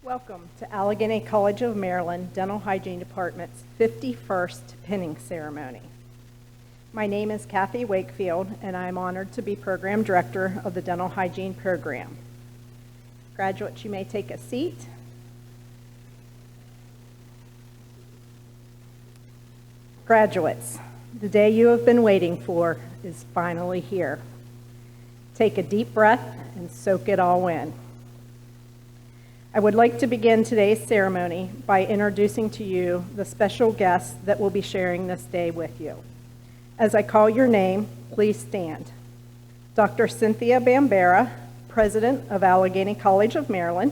Welcome to Allegheny College of Maryland Dental Hygiene Department's 51st pinning ceremony. My name is Kathy Wakefield, and I'm honored to be Program Director of the Dental Hygiene Program. Graduates, you may take a seat. Graduates, the day you have been waiting for is finally here. Take a deep breath and soak it all in. I would like to begin today's ceremony by introducing to you the special guests that will be sharing this day with you. As I call your name, please stand. Dr. Cynthia Bambera, President of Allegheny College of Maryland.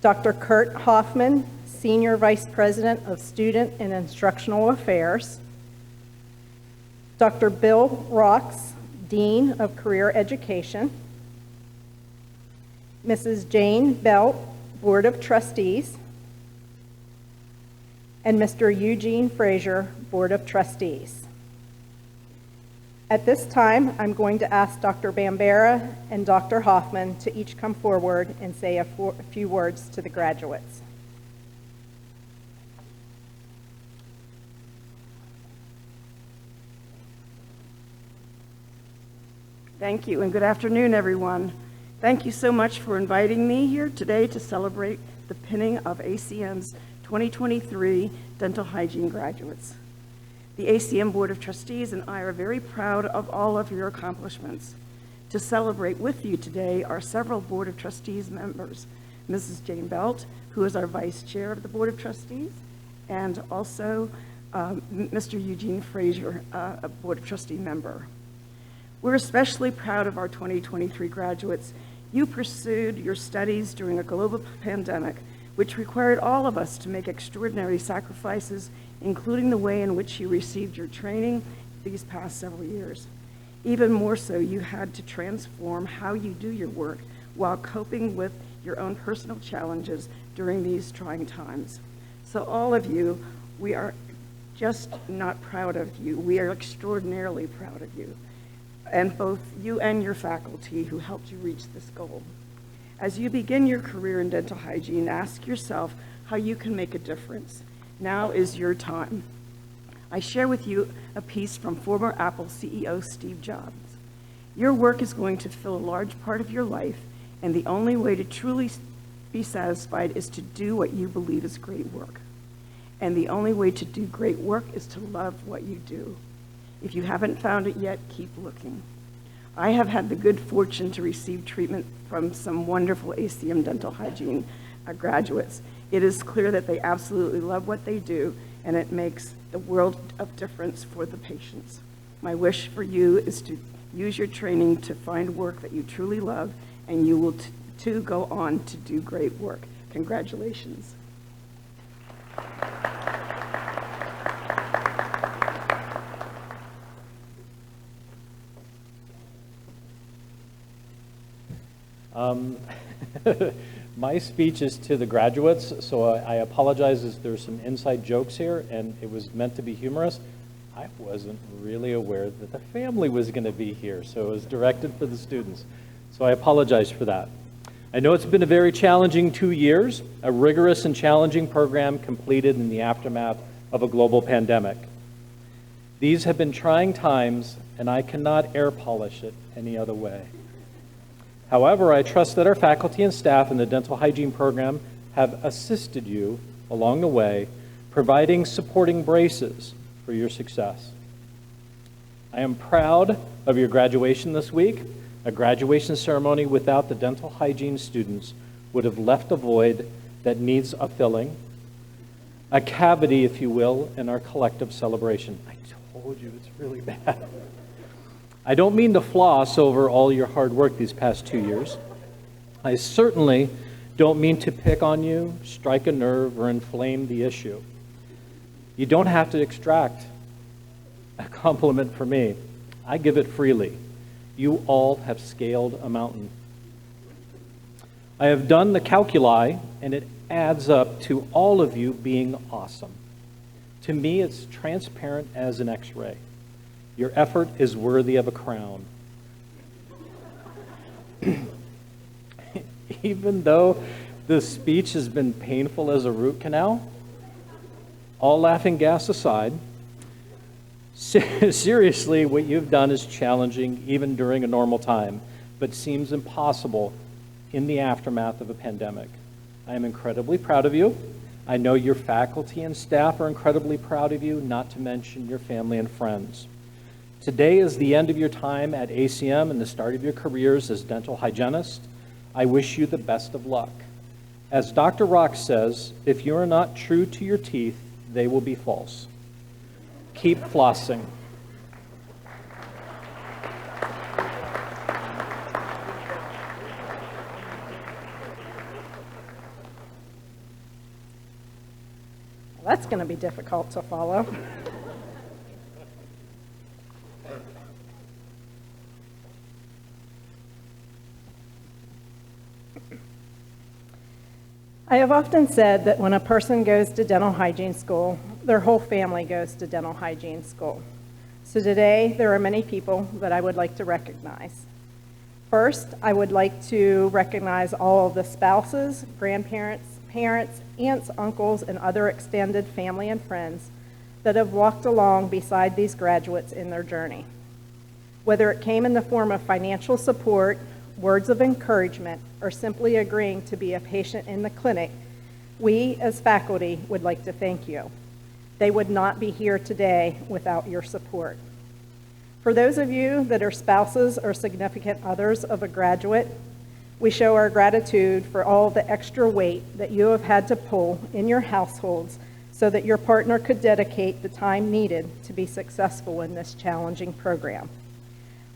Dr. Kurt Hoffman, Senior Vice President of Student and Instructional Affairs. Dr. Bill Rocks, Dean of Career Education. Mrs. Jane Belt, Board of Trustees, and Mr. Eugene Frazier, Board of Trustees. At this time, I'm going to ask Dr. Bambera and Dr. Hoffman to each come forward and say a few words to the graduates. Thank you, and good afternoon, everyone. Thank you so much for inviting me here today to celebrate the pinning of ACM's 2023 Dental Hygiene graduates. The ACM Board of Trustees and I are very proud of all of your accomplishments. To celebrate with you today are several Board of Trustees members, Mrs. Jane Belt, who is our Vice Chair of the Board of Trustees, and also Mr. Eugene Frazier, a Board of Trustee member. We're especially proud of our 2023 graduates. You pursued your studies during a global pandemic, which required all of us to make extraordinary sacrifices, including the way in which you received your training these past several years. Even more so, you had to transform how you do your work while coping with your own personal challenges during these trying times. So all of you, we are just not proud of you. We are extraordinarily proud of you, and both you and your faculty who helped you reach this goal. As you begin your career in dental hygiene, ask yourself how you can make a difference. Now is your time. I share with you a piece from former Apple CEO Steve Jobs. Your work is going to fill a large part of your life, and the only way to truly be satisfied is to do what you believe is great work. And the only way to do great work is to love what you do. If you haven't found it yet, keep looking. I have had the good fortune to receive treatment from some wonderful ACM dental hygiene graduates. It is clear that they absolutely love what they do, and it makes the world of difference for the patients. My wish for you is to use your training to find work that you truly love, and you will too go on to do great work. Congratulations. My speech is to the graduates, so I apologize as there's some inside jokes here, and it was meant to be humorous. I wasn't really aware that the family was going to be here, so it was directed for the students. So I apologize for that. I know it's been a very challenging 2 years, a rigorous and challenging program completed in the aftermath of a global pandemic. These have been trying times, and I cannot air polish it any other way. However, I trust that our faculty and staff in the dental hygiene program have assisted you along the way, providing supporting braces for your success. I am proud of your graduation this week. A graduation ceremony without the dental hygiene students would have left a void that needs a filling, a cavity, if you will, in our collective celebration. I told you, it's really bad. I don't mean to floss over all your hard work these past 2 years. I certainly don't mean to pick on you, strike a nerve, or inflame the issue. You don't have to extract a compliment from me. I give it freely. You all have scaled a mountain. I have done the calculi, and it adds up to all of you being awesome. To me, it's transparent as an X-ray. Your effort is worthy of a crown. Even though this speech has been painful as a root canal, all laughing gas aside, seriously, what you've done is challenging even during a normal time, but seems impossible in the aftermath of a pandemic. I am incredibly proud of you. I know your faculty and staff are incredibly proud of you, not to mention your family and friends. Today is the end of your time at ACM and the start of your careers as dental hygienists. I wish you the best of luck. As Dr. Rock says, if you are not true to your teeth, they will be false. Keep flossing. Well, that's going to be difficult to follow. I have often said that when a person goes to dental hygiene school, their whole family goes to dental hygiene school. So today, there are many people that I would like to recognize. First, I would like to recognize all of the spouses, grandparents, parents, aunts, uncles, and other extended family and friends that have walked along beside these graduates in their journey. Whether it came in the form of financial support, words of encouragement, or simply agreeing to be a patient in the clinic, we as faculty would like to thank you. They would not be here today without your support. For those of you that are spouses or significant others of a graduate, we show our gratitude for all the extra weight that you have had to pull in your households so that your partner could dedicate the time needed to be successful in this challenging program.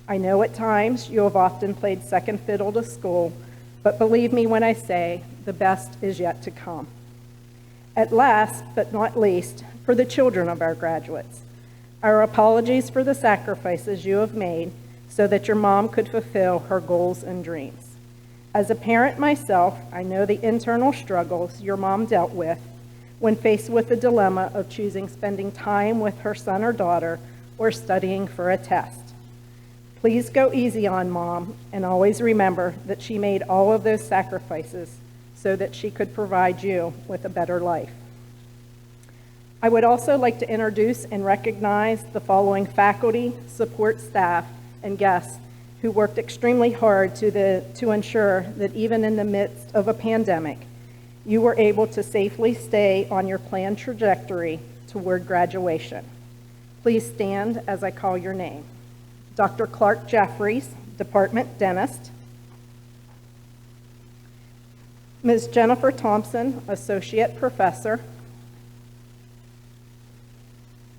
I know at times you have often played second fiddle to school, but believe me when I say the best is yet to come. At last, but not least, for the children of our graduates, our apologies for the sacrifices you have made so that your mom could fulfill her goals and dreams. As a parent myself, I know the internal struggles your mom dealt with when faced with the dilemma of choosing spending time with her son or daughter or studying for a test. Please go easy on Mom, and always remember that she made all of those sacrifices so that she could provide you with a better life. I would also like to introduce and recognize the following faculty, support staff, and guests who worked extremely hard to ensure that even in the midst of a pandemic, you were able to safely stay on your planned trajectory toward graduation. Please stand as I call your name. Dr. Clark Jeffries, Department Dentist. Ms. Jennifer Thompson, Associate Professor.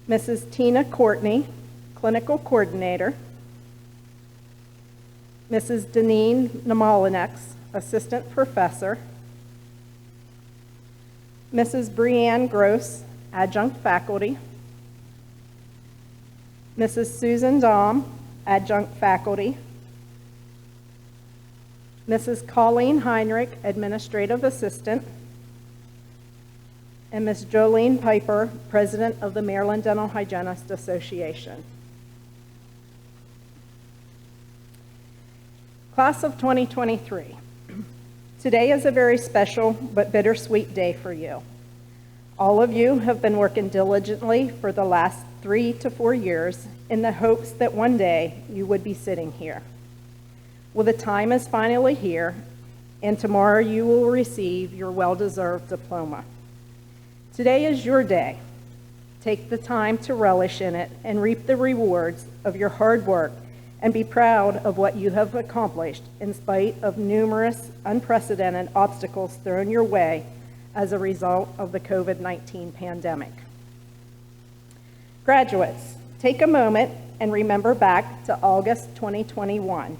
Mrs. Tina Courtney, Clinical Coordinator, Mrs. Deneen Namalinex, Assistant Professor, Mrs. Brianne Gross, Adjunct Faculty, Mrs. Susan Dahm, Adjunct Faculty, Mrs. Colleen Heinrich, Administrative Assistant, and Ms. Jolene Piper, President of the Maryland Dental Hygienists Association. Class of 2023. Today is a very special but bittersweet day for you. All of you have been working diligently for the last 3 to 4 years in the hopes that one day you would be sitting here. Well, the time is finally here, and tomorrow you will receive your well-deserved diploma. Today is your day. Take the time to relish in it and reap the rewards of your hard work, and be proud of what you have accomplished in spite of numerous unprecedented obstacles thrown your way as a result of the COVID-19 pandemic. Graduates, take a moment and remember back to August 2021,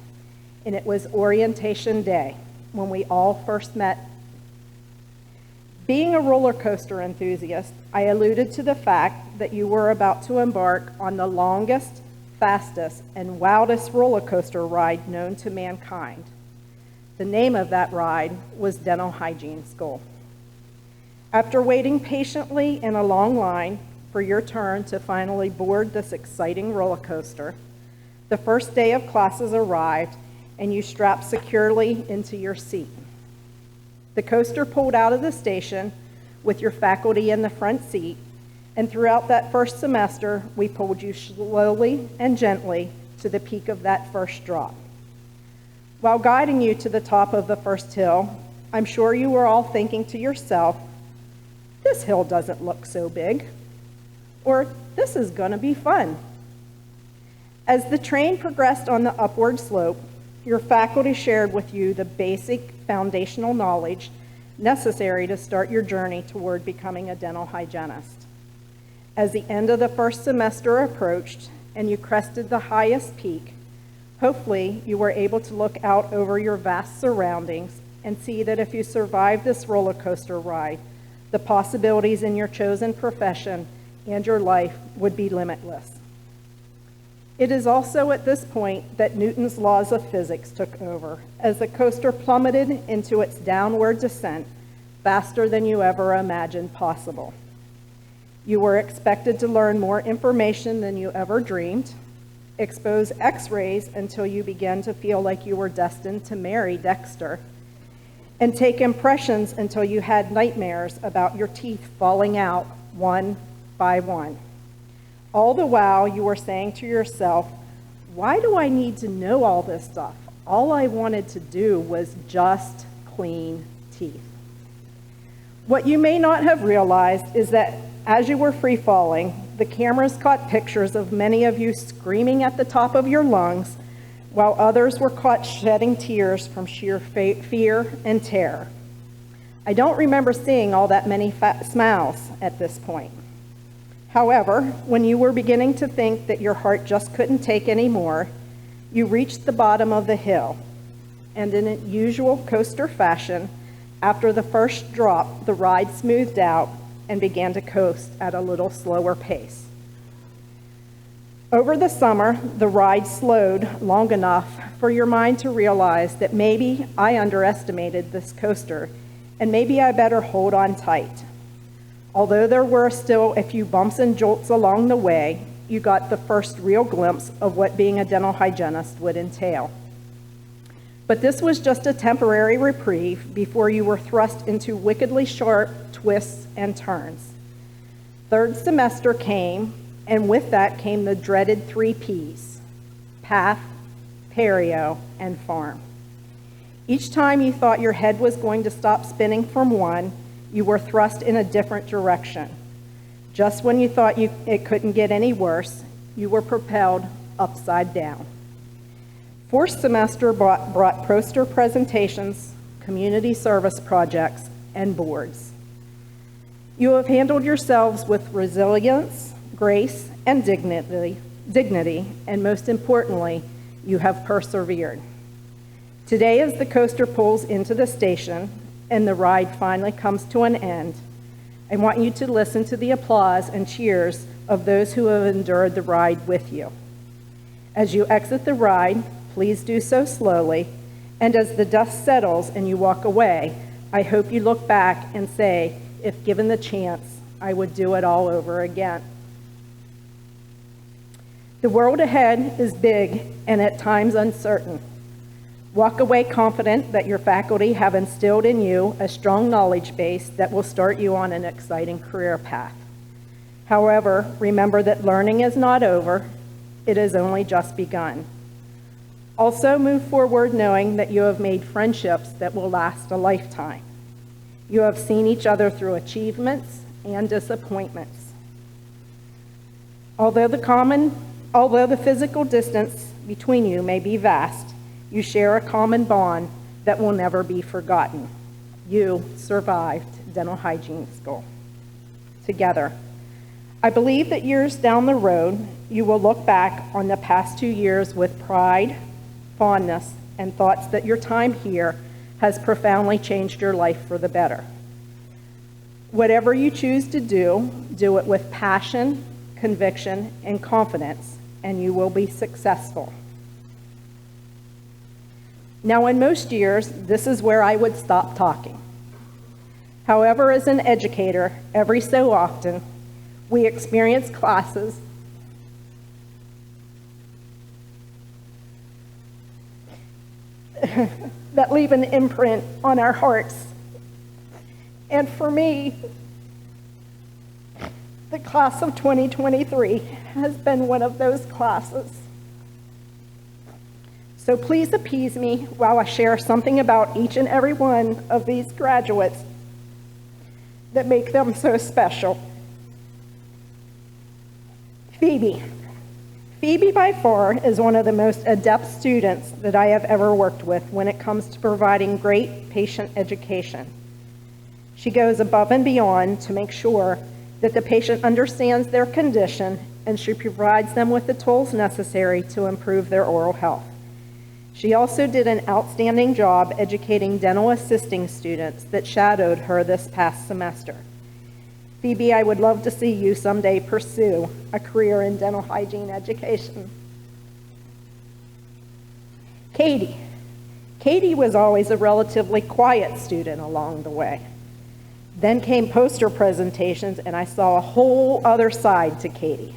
and it was Orientation Day when we all first met. Being a roller coaster enthusiast, I alluded to the fact that you were about to embark on the longest, fastest, and wildest roller coaster ride known to mankind. The name of that ride was Dental Hygiene School. After waiting patiently in a long line for your turn to finally board this exciting roller coaster, the first day of classes arrived and you strapped securely into your seat. The coaster pulled out of the station with your faculty in the front seat, and throughout that first semester, we pulled you slowly and gently to the peak of that first drop. While guiding you to the top of the first hill, I'm sure you were all thinking to yourself, this hill doesn't look so big, or this is gonna be fun. As the train progressed on the upward slope, your faculty shared with you the basic foundational knowledge necessary to start your journey toward becoming a dental hygienist. As the end of the first semester approached and you crested the highest peak, hopefully you were able to look out over your vast surroundings and see that if you survived this roller coaster ride, the possibilities in your chosen profession and your life would be limitless. It is also at this point that Newton's laws of physics took over as the coaster plummeted into its downward descent faster than you ever imagined possible. You were expected to learn more information than you ever dreamed, expose X-rays until you began to feel like you were destined to marry Dexter, and take impressions until you had nightmares about your teeth falling out one by one. All the while you were saying to yourself, why do I need to know all this stuff? All I wanted to do was just clean teeth. What you may not have realized is that as you were free falling, the cameras caught pictures of many of you screaming at the top of your lungs, while others were caught shedding tears from sheer fear and terror. I don't remember seeing all that many smiles at this point. However, when you were beginning to think that your heart just couldn't take any more, you reached the bottom of the hill, and in usual coaster fashion, after the first drop, the ride smoothed out and began to coast at a little slower pace. Over the summer, the ride slowed long enough for your mind to realize that maybe I underestimated this coaster, and maybe I better hold on tight. Although there were still a few bumps and jolts along the way, you got the first real glimpse of what being a dental hygienist would entail. But this was just a temporary reprieve before you were thrust into wickedly sharp twists and turns. Third semester came, and with that came the dreaded 3 Ps: path, perio, and farm. Each time you thought your head was going to stop spinning from one, you were thrust in a different direction. Just when you thought it couldn't get any worse, you were propelled upside down. Fourth semester brought poster presentations, community service projects, and boards. You have handled yourselves with resilience, grace, and dignity, dignity, and most importantly, you have persevered. Today, as the coaster pulls into the station and the ride finally comes to an end, I want you to listen to the applause and cheers of those who have endured the ride with you. As you exit the ride, please do so slowly, and as the dust settles and you walk away, I hope you look back and say, if given the chance, I would do it all over again. The world ahead is big and at times uncertain. Walk away confident that your faculty have instilled in you a strong knowledge base that will start you on an exciting career path. However, remember that learning is not over, it has only just begun. Also move forward knowing that you have made friendships that will last a lifetime. You have seen each other through achievements and disappointments. Although the physical distance between you may be vast, you share a common bond that will never be forgotten. You survived dental hygiene school together. I believe that years down the road, you will look back on the past 2 years with pride, fondness, and thoughts that your time here has profoundly changed your life for the better. Whatever you choose to do, do it with passion, conviction, and confidence, and you will be successful. Now, in most years, this is where I would stop talking. However, as an educator, every so often, we experience classes that leave an imprint on our hearts. And for me, the class of 2023 has been one of those classes. So please appease me while I share something about each and every one of these graduates that make them so special. Phoebe. Phoebe by far is one of the most adept students that I have ever worked with when it comes to providing great patient education. She goes above and beyond to make sure that the patient understands their condition, and she provides them with the tools necessary to improve their oral health. She also did an outstanding job educating dental assisting students that shadowed her this past semester. Phoebe, I would love to see you someday pursue a career in dental hygiene education. Katie. Katie was always a relatively quiet student along the way. Then came poster presentations, and I saw a whole other side to Katie.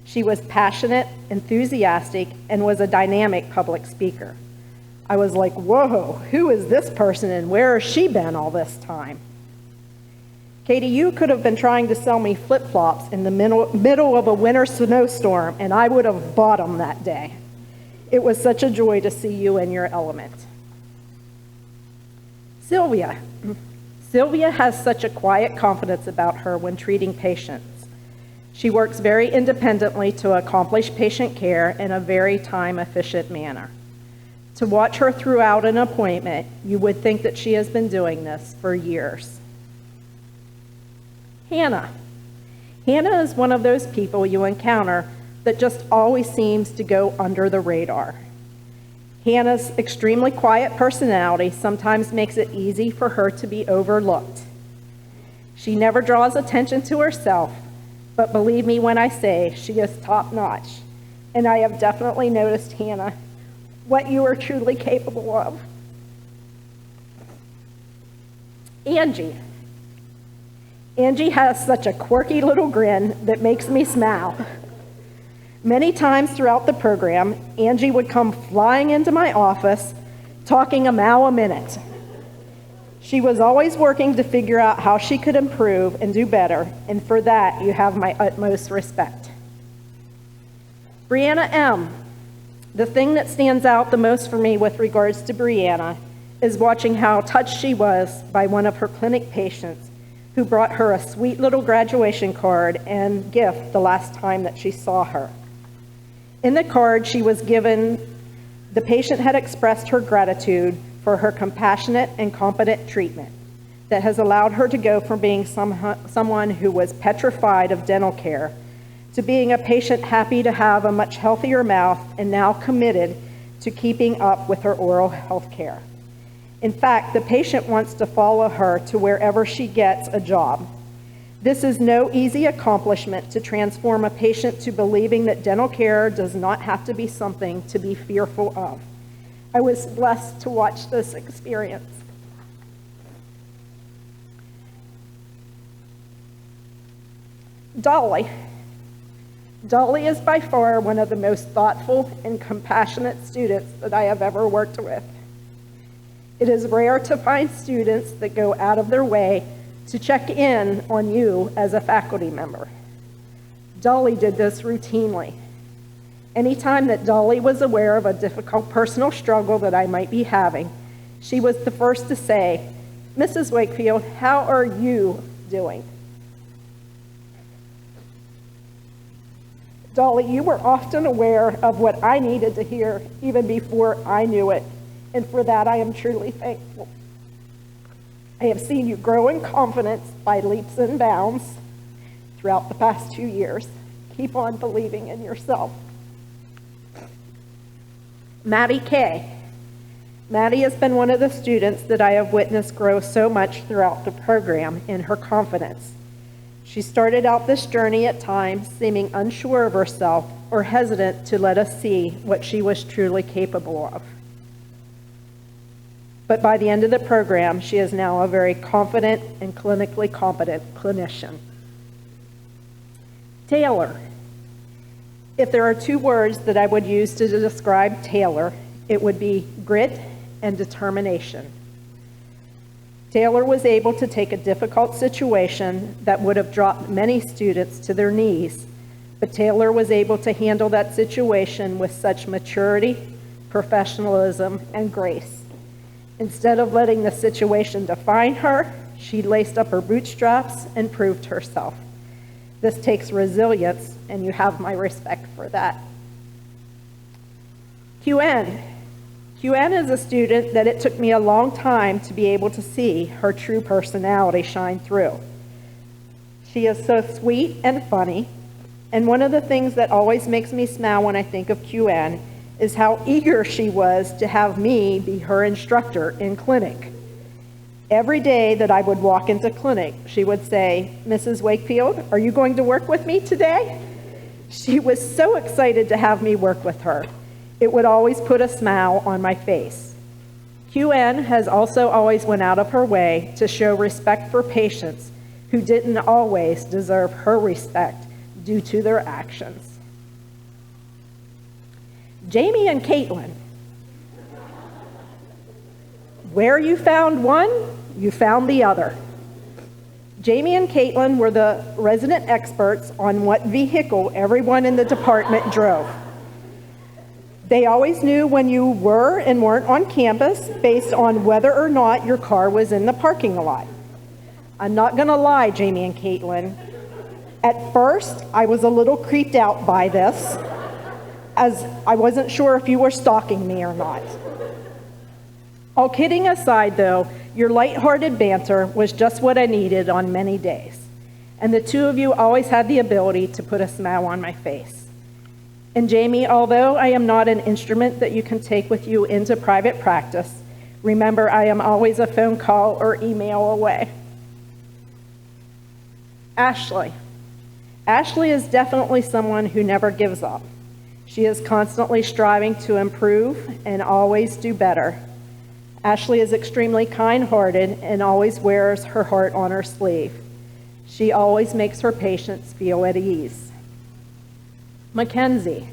She was passionate, enthusiastic, and was a dynamic public speaker. I was like, whoa, who is this person and where has she been all this time? Katie, you could have been trying to sell me flip-flops in the middle of a winter snowstorm, and I would have bought them that day. It was such a joy to see you in your element. Sylvia. Sylvia has such a quiet confidence about her when treating patients. She works very independently to accomplish patient care in a very time-efficient manner. To watch her throughout an appointment, you would think that she has been doing this for years. Hannah. Hannah is one of those people you encounter that just always seems to go under the radar. Hannah's extremely quiet personality sometimes makes it easy for her to be overlooked. She never draws attention to herself, but believe me when I say she is top-notch. And I have definitely noticed, Hannah, what you are truly capable of. Angie. Angie has such a quirky little grin that makes me smile. Many times throughout the program, Angie would come flying into my office, talking a mile a minute. She was always working to figure out how she could improve and do better, and for that, you have my utmost respect. Brianna M. The thing that stands out the most for me with regards to Brianna is watching how touched she was by one of her clinic patients who brought her a sweet little graduation card and gift the last time that she saw her. In the card she was given, the patient had expressed her gratitude for her compassionate and competent treatment that has allowed her to go from being someone who was petrified of dental care to being a patient happy to have a much healthier mouth and now committed to keeping up with her oral health care. In fact, the patient wants to follow her to wherever she gets a job. This is no easy accomplishment to transform a patient to believing that dental care does not have to be something to be fearful of. I was blessed to watch this experience. Dolly. Dolly is by far one of the most thoughtful and compassionate students that I have ever worked with. It is rare to find students that go out of their way to check in on you as a faculty member. Dolly did this routinely. Anytime that Dolly was aware of a difficult personal struggle that I might be having, she was the first to say, "Mrs. Wakefield, how are you doing?" Dolly, you were often aware of what I needed to hear even before I knew it, and for that I am truly thankful. I have seen you grow in confidence by leaps and bounds throughout the past 2 years. Keep on believing in yourself. Maddie K. Maddie has been one of the students that I have witnessed grow so much throughout the program in her confidence. She started out this journey at times seeming unsure of herself or hesitant to let us see what she was truly capable of. But by the end of the program, she is now a very confident and clinically competent clinician. Taylor. If there are 2 words that I would use to describe Taylor, it would be grit and determination. Taylor was able to take a difficult situation that would have dropped many students to their knees, but Taylor was able to handle that situation with such maturity, professionalism, and grace. Instead of letting the situation define her, she laced up her bootstraps and proved herself. This takes resilience, and you have my respect for that. QN. QN is a student that it took me a long time to be able to see her true personality shine through. She is so sweet and funny, and one of the things that always makes me smile when I think of QN is how eager she was to have me be her instructor in clinic. Every day that I would walk into clinic, she would say, "Mrs. Wakefield, are you going to work with me today?" She was so excited to have me work with her. It would always put a smile on my face. QN has also always went out of her way to show respect for patients who didn't always deserve her respect due to their actions. Jamie and Caitlin. Where you found one, you found the other. Jamie and Caitlin were the resident experts on what vehicle everyone in the department drove. They always knew when you were and weren't on campus based on whether or not your car was in the parking lot. I'm not going to lie, Jamie and Caitlin. At first, I was a little creeped out by this, as I wasn't sure if you were stalking me or not. All kidding aside, though, your lighthearted banter was just what I needed on many days, and the 2 of you always had the ability to put a smile on my face. And Jamie, although I am not an instrument that you can take with you into private practice, remember I am always a phone call or email away. Ashley. Ashley is definitely someone who never gives up. She is constantly striving to improve and always do better. Ashley is extremely kind-hearted and always wears her heart on her sleeve. She always makes her patients feel at ease. Mackenzie.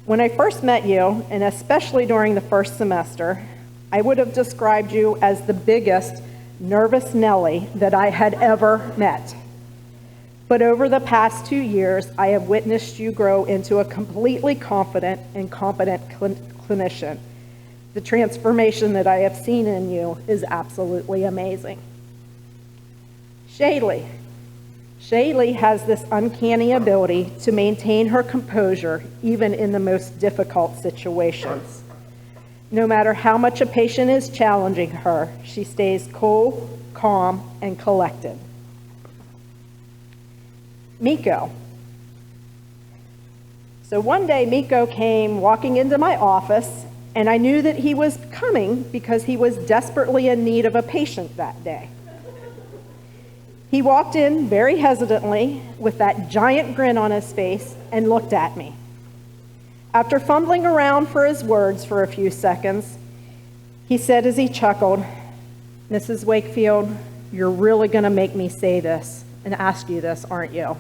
When I first met you, and especially during the first semester, I would have described you as the biggest nervous Nelly that I had ever met. But over the past 2 years, I have witnessed you grow into a completely confident and competent clinician. The transformation that I have seen in you is absolutely amazing. Shaylee. Shaylee has this uncanny ability to maintain her composure even in the most difficult situations. No matter how much a patient is challenging her, she stays cool, calm, and collected. Miko. So one day, Miko came walking into my office, and I knew that he was coming because he was desperately in need of a patient that day. He walked in very hesitantly with that giant grin on his face and looked at me. After fumbling around for his words for a few seconds, he said as he chuckled, "Mrs. Wakefield, you're really going to make me say this and ask you this, aren't you?"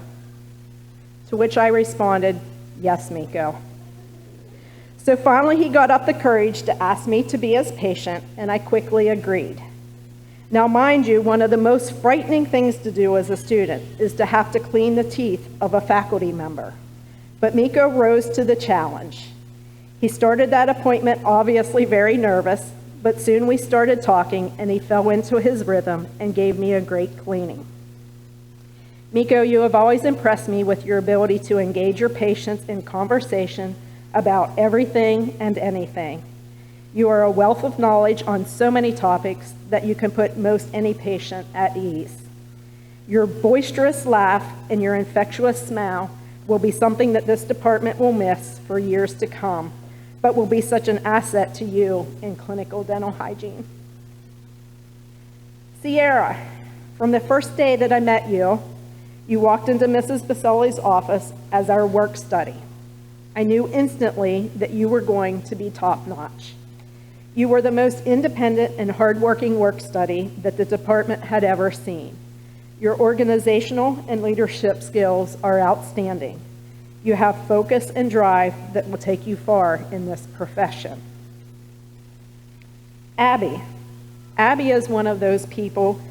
To which I responded, "Yes, Miko." So finally he got up the courage to ask me to be his patient, and I quickly agreed. Now mind you, one of the most frightening things to do as a student is to have to clean the teeth of a faculty member. But Miko rose to the challenge. He started that appointment obviously very nervous, but soon we started talking and he fell into his rhythm and gave me a great cleaning. Miko, you have always impressed me with your ability to engage your patients in conversation about everything and anything. You are a wealth of knowledge on so many topics that you can put most any patient at ease. Your boisterous laugh and your infectious smile will be something that this department will miss for years to come, but will be such an asset to you in clinical dental hygiene. Sierra, from the first day that I met you, you walked into Mrs. Baselli's office as our work study. I knew instantly that you were going to be top-notch. You were the most independent and hardworking work study that the department had ever seen. Your organizational and leadership skills are outstanding. You have focus and drive that will take you far in this profession. Abby. Abby is one of those people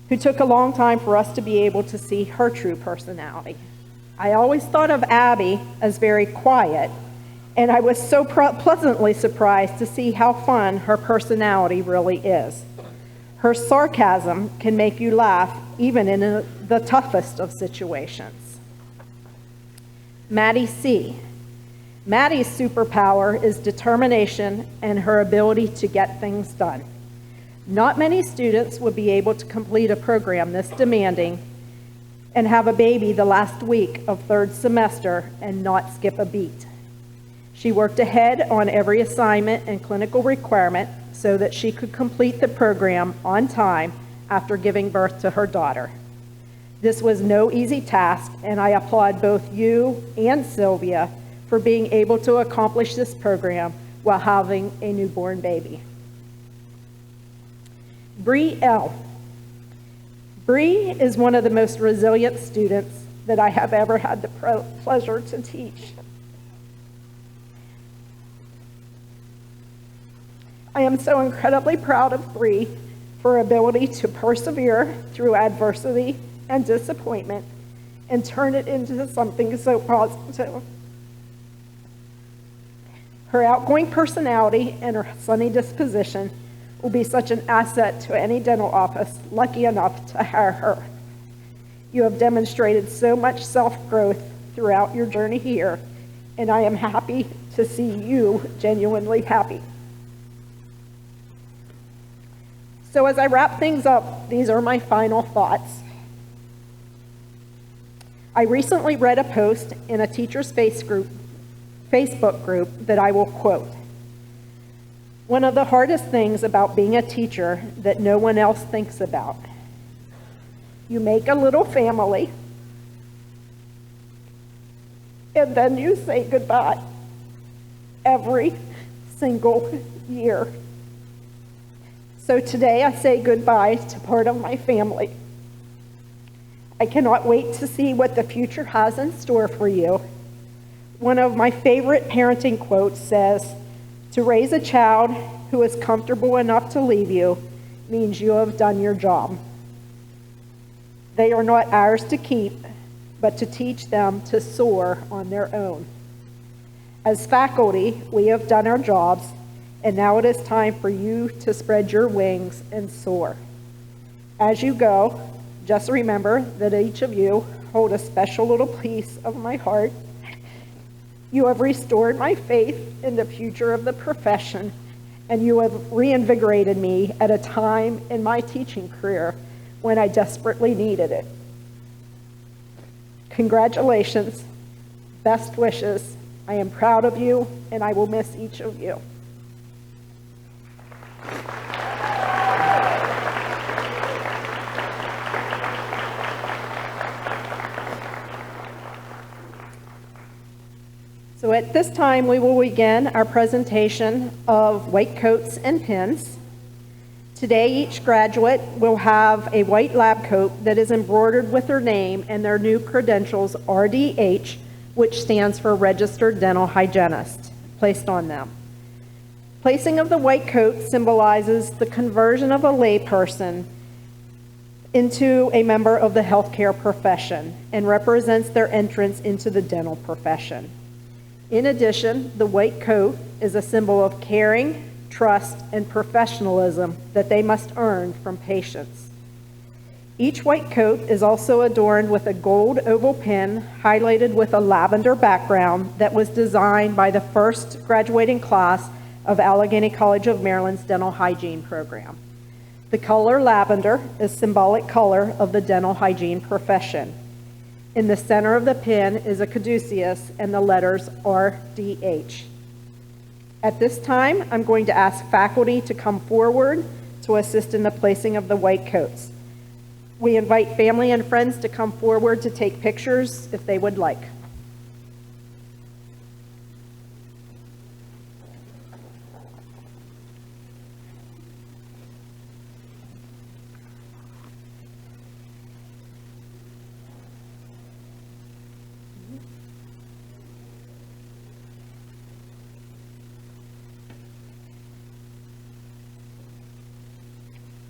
who took a long time for us to be able to see her true personality. I always thought of Abby as very quiet, and I was so pleasantly surprised to see how fun her personality really is. Her sarcasm can make you laugh even in the toughest of situations. Maddie C. Maddie's superpower is determination and her ability to get things done. Not many students would be able to complete a program this demanding and have a baby the last week of third semester and not skip a beat. She worked ahead on every assignment and clinical requirement so that she could complete the program on time after giving birth to her daughter. This was no easy task, and I applaud both you and Sylvia for being able to accomplish this program while having a newborn baby. Bree L. Bree is one of the most resilient students that I have ever had the pleasure to teach. I am so incredibly proud of Bree for her ability to persevere through adversity and disappointment and turn it into something so positive. Her outgoing personality and her sunny disposition will be such an asset to any dental office lucky enough to hire her. You have demonstrated so much self-growth throughout your journey here, and I am happy to see you genuinely happy. So as I wrap things up, these are my final thoughts. I recently read a post in a teacher's Facebook group that I will quote. One of the hardest things about being a teacher that no one else thinks about. You make a little family, and then you say goodbye every single year. So today I say goodbye to part of my family. I cannot wait to see what the future has in store for you. One of my favorite parenting quotes says, "To raise a child who is comfortable enough to leave you means you have done your job." They are not ours to keep, but to teach them to soar on their own. As faculty, we have done our jobs, and now it is time for you to spread your wings and soar. As you go, just remember that each of you hold a special little piece of my heart. You have restored my faith in the future of the profession, and you have reinvigorated me at a time in my teaching career when I desperately needed it. Congratulations. Best wishes. I am proud of you, and I will miss each of you. So at this time, we will begin our presentation of white coats and pins. Today, each graduate will have a white lab coat that is embroidered with their name and their new credentials, RDH, which stands for Registered Dental Hygienist, placed on them. Placing of the white coat symbolizes the conversion of a layperson into a member of the healthcare profession and represents their entrance into the dental profession. In addition, the white coat is a symbol of caring, trust, and professionalism that they must earn from patients. Each white coat is also adorned with a gold oval pin highlighted with a lavender background that was designed by the first graduating class of Allegheny College of Maryland's Dental Hygiene program. The color lavender is symbolic color of the dental hygiene profession. In the center of the pin is a caduceus and the letters RDH. At this time, I'm going to ask faculty to come forward to assist in the placing of the white coats. We invite family and friends to come forward to take pictures if they would like.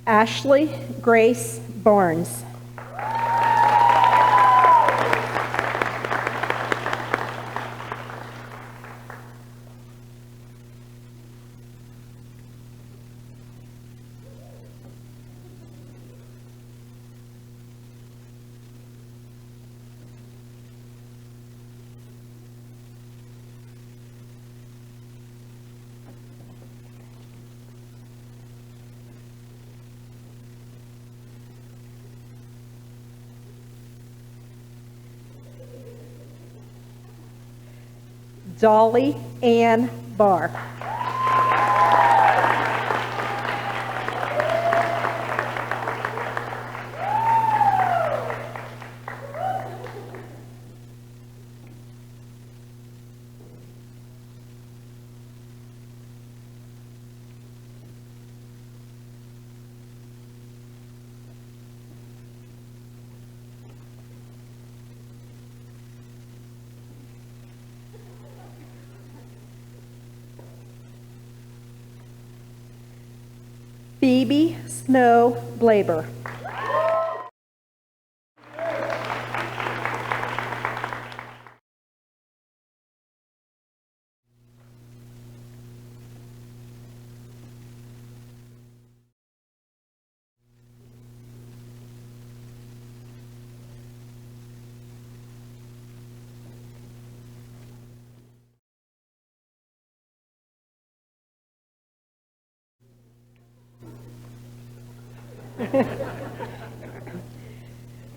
Ashley Grace Barnes. Dolly Ann Barr. Phoebe Snow Blaber.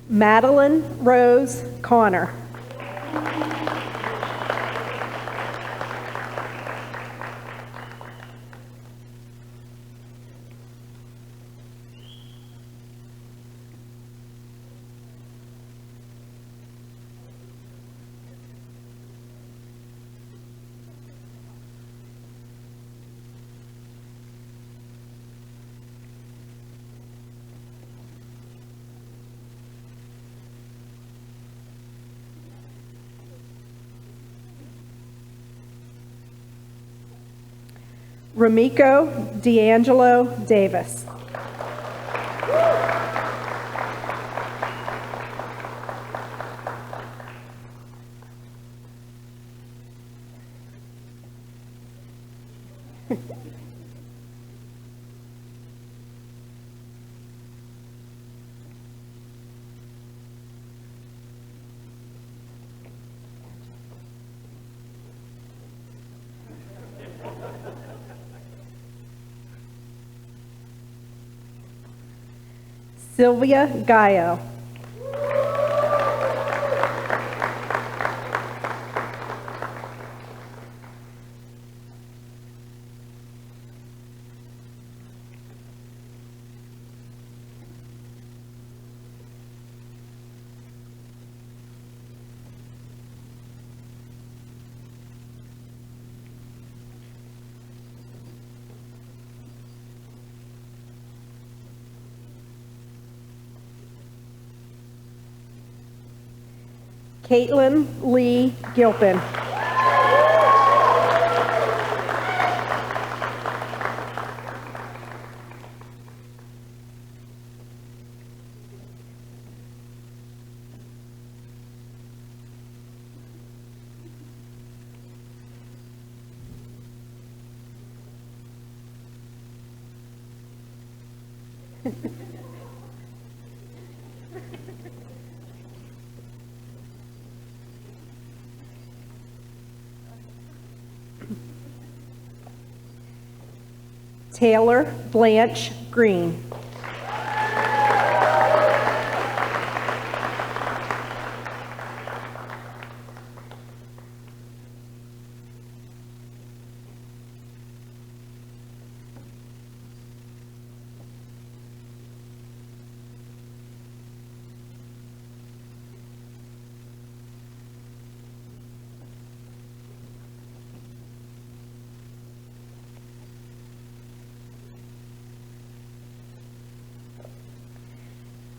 Madeline Rose Connor. Ramiko D'Angelo Davis. Sylvia Gallo. Caitlin Lee Gilpin. Taylor Blanche Green.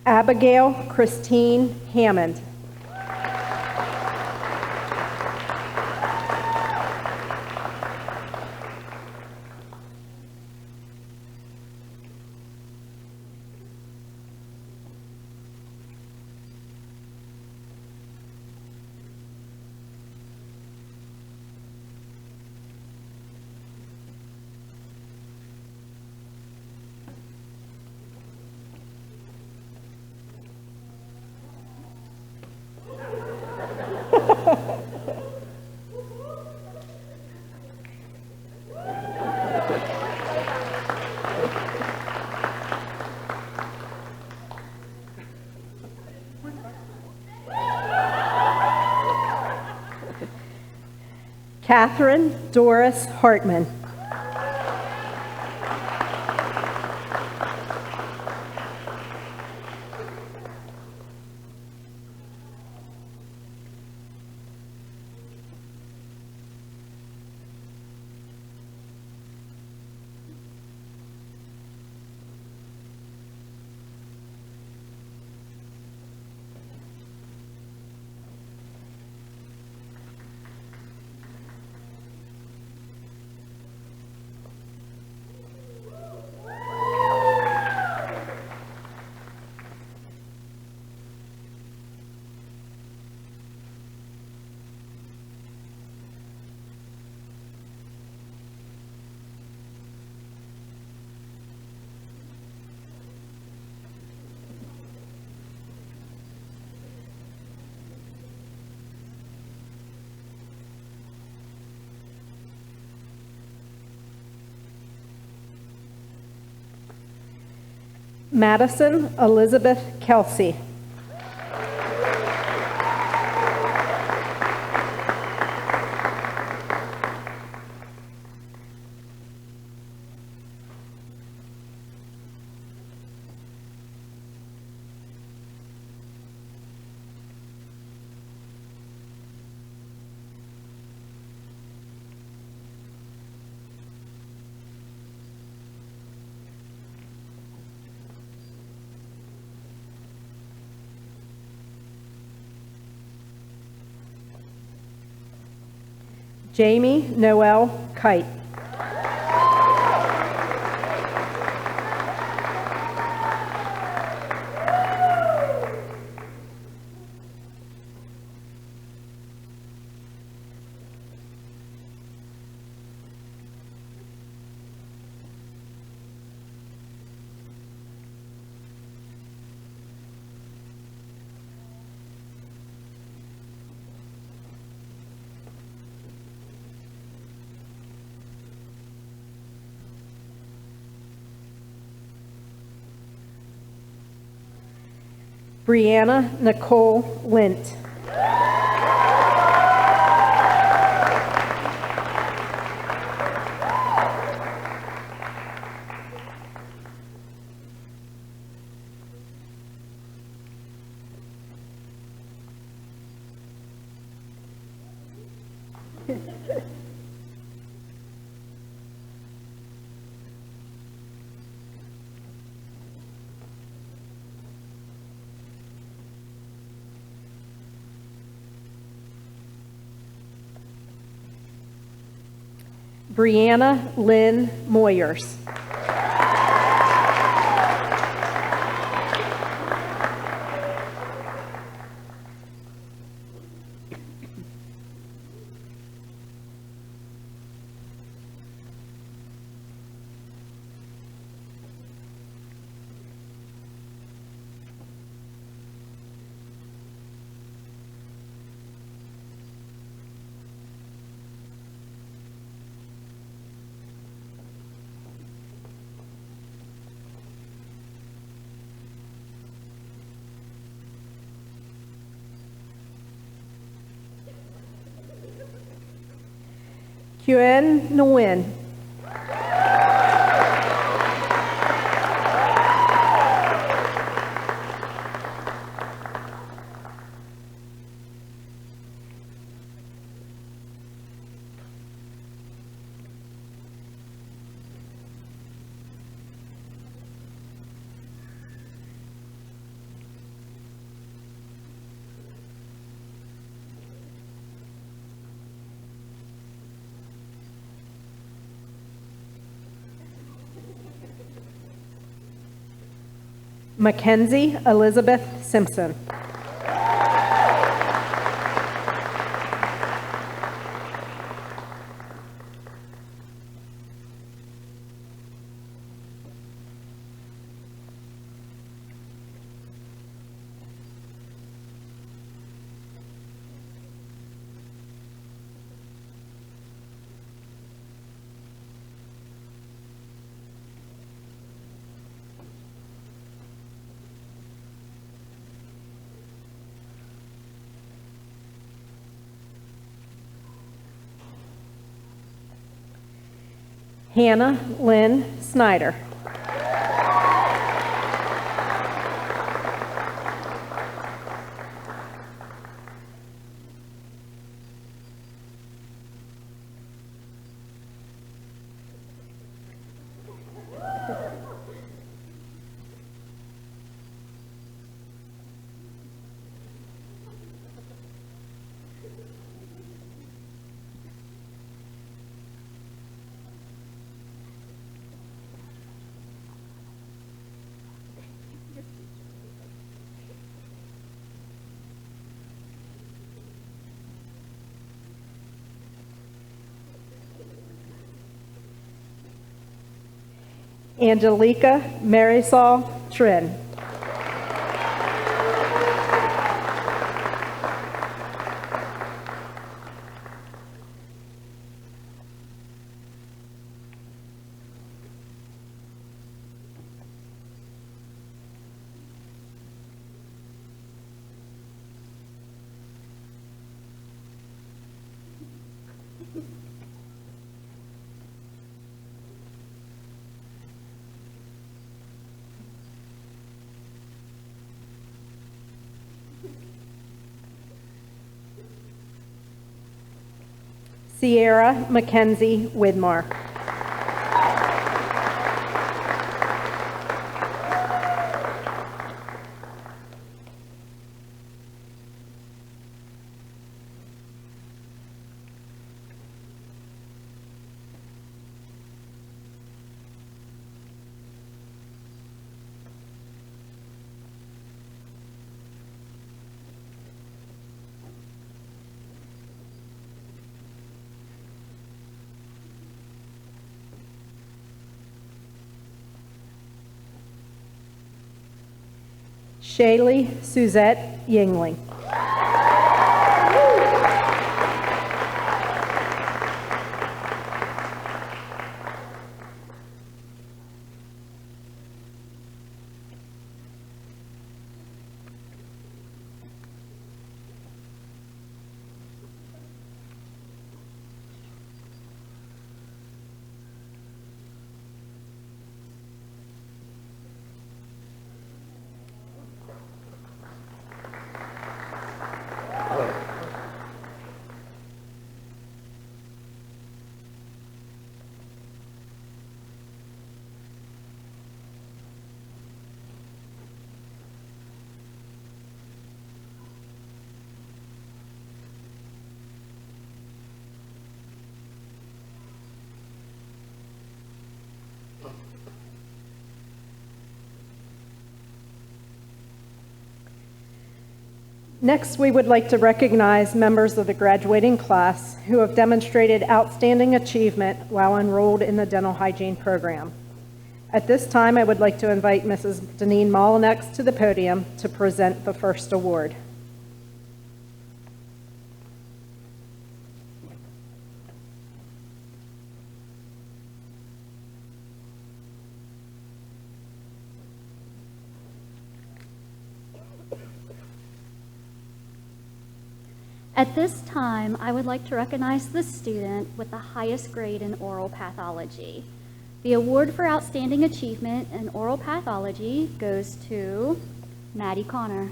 Abigail Christine Hammond. Catherine Doris Hartman. Madison Elizabeth Kelsey. Jamie Noel Kite. Brianna Nicole Lint. Brianna Lynn Moyers. Quen Nguyen. Mackenzie Elizabeth Simpson. Hannah Lynn Snyder. Angelica Marisol Trin. Sierra Mackenzie Widmar. Shaylee Suzette Yingling. Next, we would like to recognize members of the graduating class who have demonstrated outstanding achievement while enrolled in the dental hygiene program. At this time, I would like to invite Mrs. Deneen Molinex to the podium to present the first award. At this time, I would like to recognize the student with the highest grade in oral pathology. The award for outstanding achievement in oral pathology goes to Maddie Connor.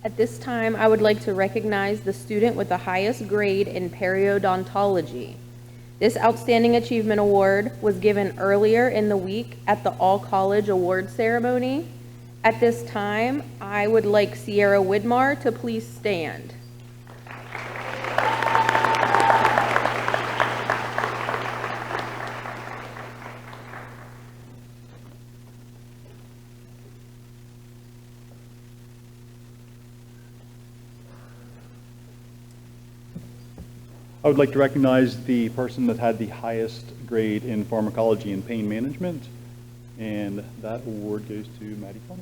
At this time, I would like to recognize the student with the highest grade in periodontology. This Outstanding Achievement Award was given earlier in the week at the All-College Award Ceremony. At this time, I would like Sierra Widmar to please stand. I would like to recognize the person that had the highest grade in pharmacology and pain management, and that award goes to Maddie Connor.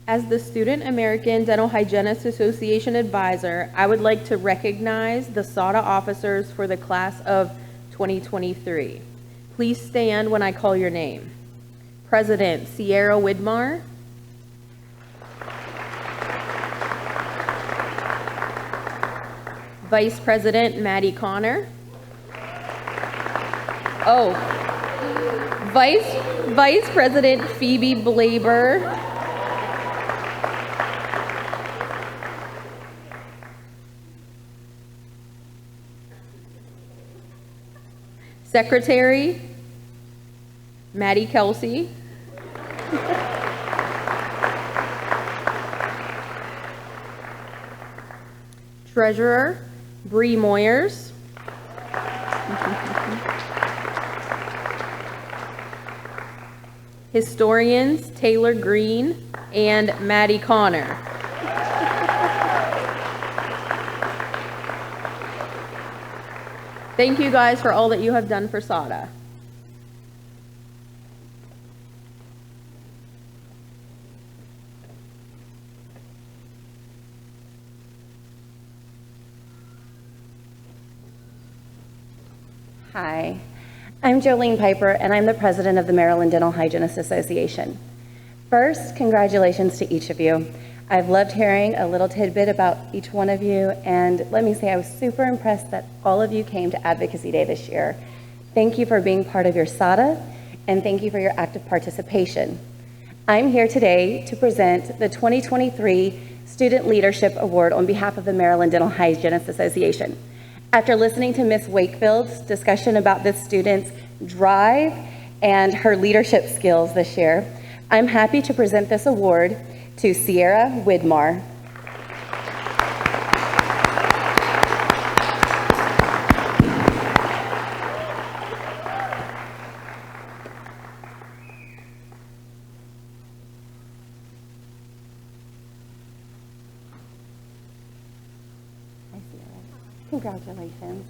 As the Student American Dental Hygienists Association Advisor, I would like to recognize the SADA officers for the class of 2023. Please stand when I call your name. President Sierra Widmar. Vice President Maddie Connor. Oh, Vice President Phoebe Blaber. Secretary, Maddie Kelsey. Treasurer, Bree Moyers. Historians, Taylor Green and Maddie Connor. Thank you guys for all that you have done for SADA. Hi, I'm Jolene Piper, and I'm the president of the Maryland Dental Hygienists Association. First, congratulations to each of you. I've loved hearing a little tidbit about each one of you, and let me say I was super impressed that all of you came to Advocacy Day this year. Thank you for being part of your SADA, and thank you for your active participation. I'm here today to present the 2023 Student Leadership Award on behalf of the Maryland Dental Hygienists Association. After listening to Ms. Wakefield's discussion about this student's drive and her leadership skills this year, I'm happy to present this award to Sierra Widmar. Congratulations.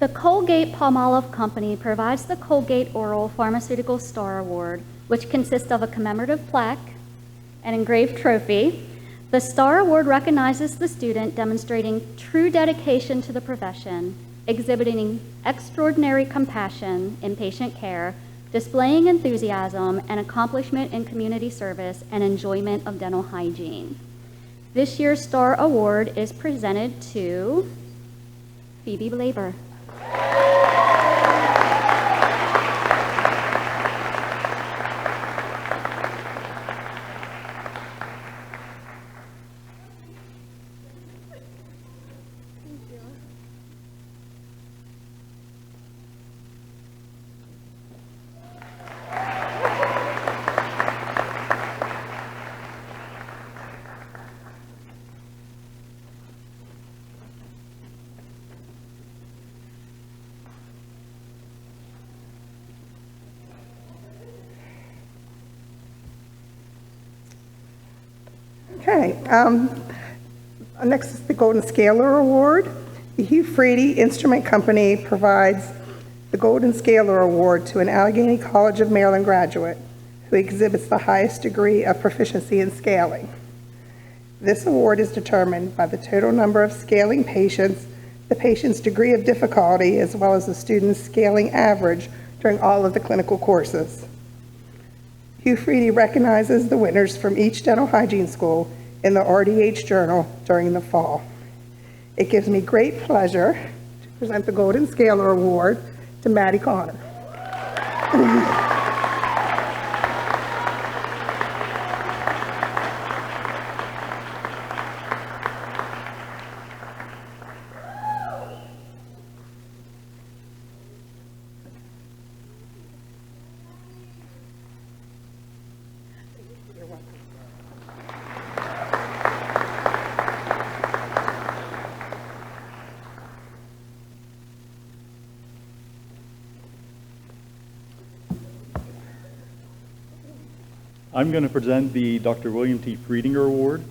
The Colgate-Palmolive Company provides the Colgate Oral Pharmaceutical Star Award, which consists of a commemorative plaque, an engraved trophy. The Star Award recognizes the student demonstrating true dedication to the profession, exhibiting extraordinary compassion in patient care, displaying enthusiasm and accomplishment in community service and enjoyment of dental hygiene. This year's Star Award is presented to Phoebe Blaber. Okay, next is the Golden Scaler Award. The Hugh Freedy Instrument Company provides the Golden Scaler Award to an Allegheny College of Maryland graduate who exhibits the highest degree of proficiency in scaling. This award is determined by the total number of scaling patients, the patient's degree of difficulty, as well as the student's scaling average during all of the clinical courses. Hugh Freedy recognizes the winners from each dental hygiene school in the RDH Journal during the fall. It gives me great pleasure to present the Golden Scaler Award to Maddie Connor. I'm going to present the Dr. William T. Friedinger Award.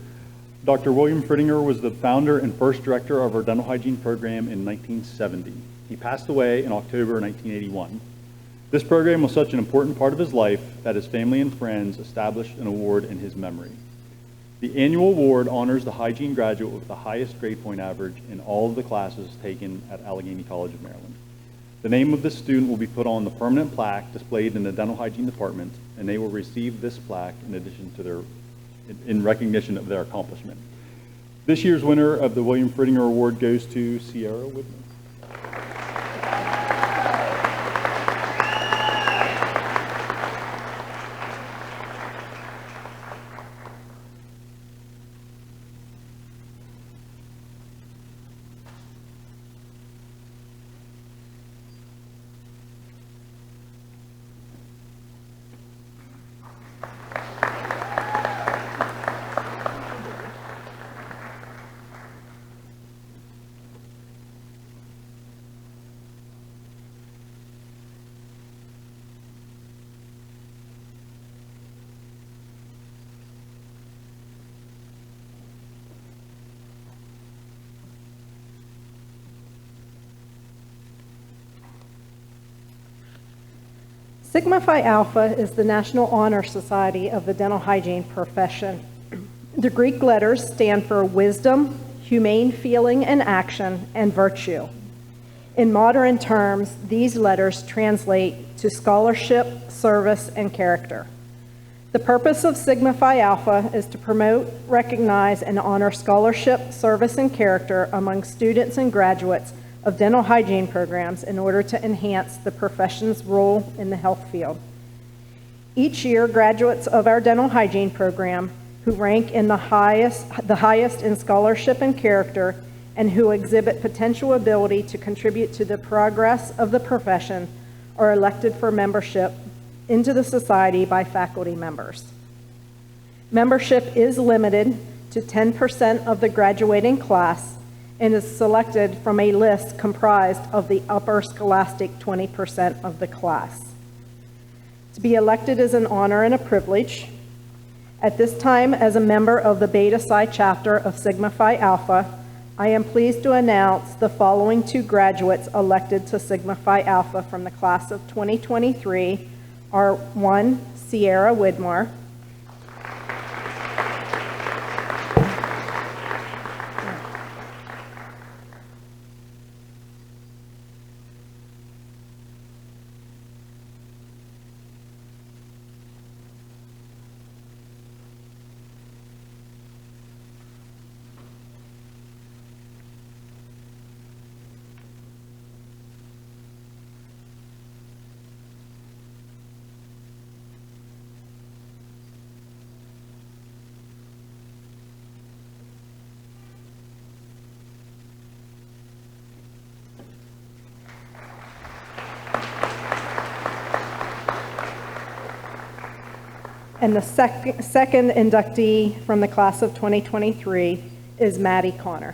Dr. William Friedinger was the founder and first director of our dental hygiene program in 1970. He passed away in October 1981. This program was such an important part of his life that his family and friends established an award in his memory. The annual award honors the hygiene graduate with the highest grade point average in all of the classes taken at Allegheny College of Maryland. The name of this student will be put on the permanent plaque displayed in the dental hygiene department, and they will receive this plaque in recognition of their accomplishment. This year's winner of the William Friedinger Award goes to Sierra Whitman. Sigma Phi Alpha is the National Honor Society of the dental hygiene profession. The Greek letters stand for wisdom, humane feeling and action, and virtue. In modern terms, these letters translate to scholarship, service, and character. The purpose of Sigma Phi Alpha is to promote, recognize, and honor scholarship, service, and character among students and graduates of dental hygiene programs in order to enhance the profession's role in the health field. Each year, graduates of our dental hygiene program who rank in the highest in scholarship and character and who exhibit potential ability to contribute to the progress of the profession are elected for membership into the society by faculty members. Membership is limited to 10% of the graduating class and is selected from a list comprised of the upper scholastic 20% of the class. To be elected is an honor and a privilege. At this time, as a member of the Beta Psi chapter of Sigma Phi Alpha, I am pleased to announce the following two graduates elected to Sigma Phi Alpha from the class of 2023 are one, Sierra Widmar, and the second inductee from the class of 2023 is Maddie Connor.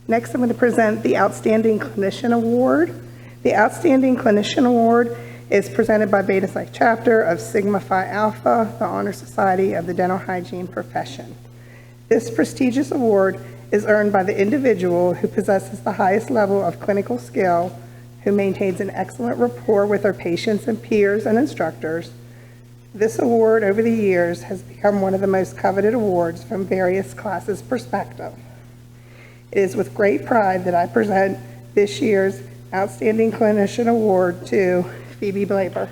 Next, I'm going to present the Outstanding Clinician Award. The Outstanding Clinician Award is presented by Beta Psi Chapter of Sigma Phi Alpha, the Honor Society of the Dental Hygiene Profession. This prestigious award is earned by the individual who possesses the highest level of clinical skill, who maintains an excellent rapport with their patients and peers and instructors. This award over the years has become one of the most coveted awards from various classes' perspective. It is with great pride that I present this year's Outstanding Clinician Award to Phoebe Blaber.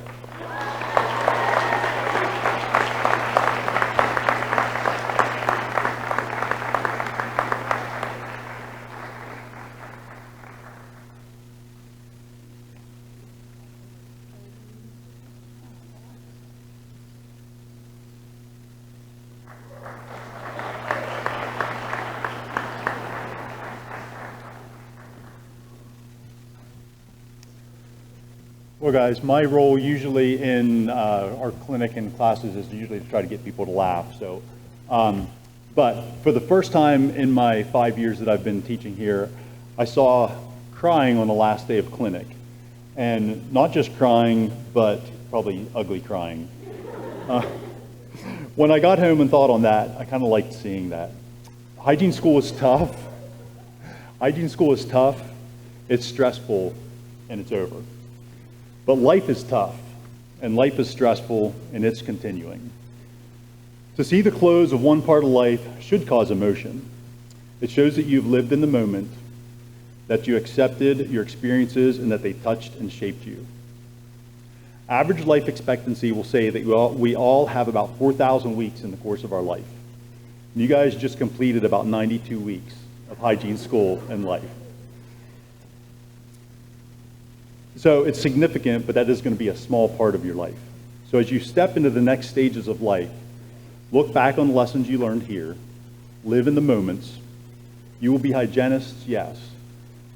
Well, guys, my role usually in our clinic and classes is usually to try to get people to laugh. So, but for the first time in my 5 years that I've been teaching here, I saw crying on the last day of clinic. And not just crying, but probably ugly crying. When I got home and thought on that, I kind of liked seeing that. Hygiene school is tough. Hygiene school is tough, it's stressful, and it's over. But life is tough, and life is stressful, and it's continuing. To see the close of one part of life should cause emotion. It shows that you've lived in the moment, that you accepted your experiences, and that they touched and shaped you. Average life expectancy will say that we all have about 4,000 weeks in the course of our life. You guys just completed about 92 weeks of hygiene school and life. So it's significant, but that is going to be a small part of your life. So as you step into the next stages of life, look back on the lessons you learned here, live in the moments. You will be hygienists, yes,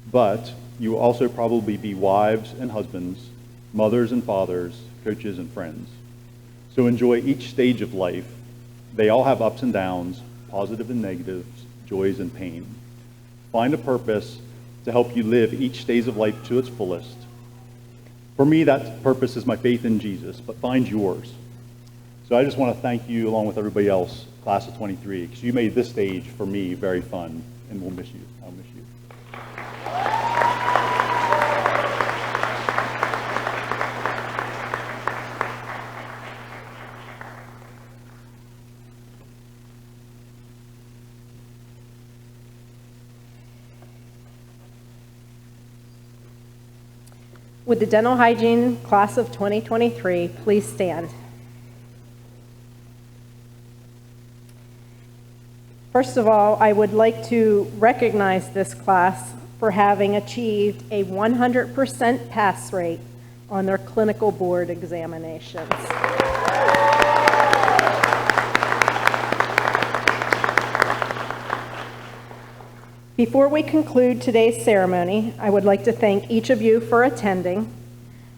but you will also probably be wives and husbands, mothers and fathers, coaches and friends. So enjoy each stage of life. They all have ups and downs, positive and negatives, joys and pain. Find a purpose to help you live each stage of life to its fullest. For me, that purpose is my faith in Jesus, but find yours. So I just want to thank you, along with everybody else, class of 23, because you made this stage, for me, very fun, and we'll miss you. I'll miss you. Would the dental hygiene class of 2023 please stand? First of all, I would like to recognize this class for having achieved a 100% pass rate on their clinical board examinations. Before we conclude today's ceremony, I would like to thank each of you for attending.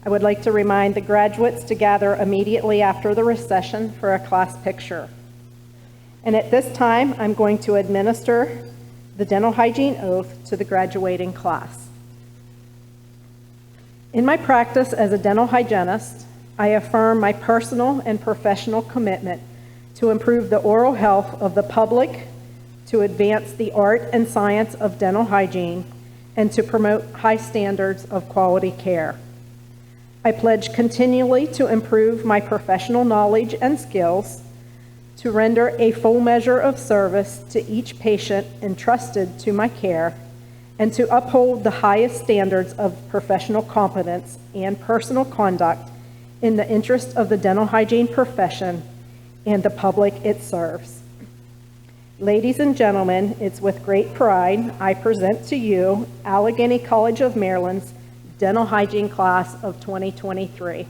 I would like to remind the graduates to gather immediately after the recession for a class picture. And at this time, I'm going to administer the dental hygiene oath to the graduating class. In my practice as a dental hygienist, I affirm my personal and professional commitment to improve the oral health of the public, to advance the art and science of dental hygiene, and to promote high standards of quality care. I pledge continually to improve my professional knowledge and skills, to render a full measure of service to each patient entrusted to my care, and to uphold the highest standards of professional competence and personal conduct in the interest of the dental hygiene profession and the public it serves. Ladies and gentlemen, it's with great pride I present to you Allegheny College of Maryland's Dental Hygiene Class of 2023.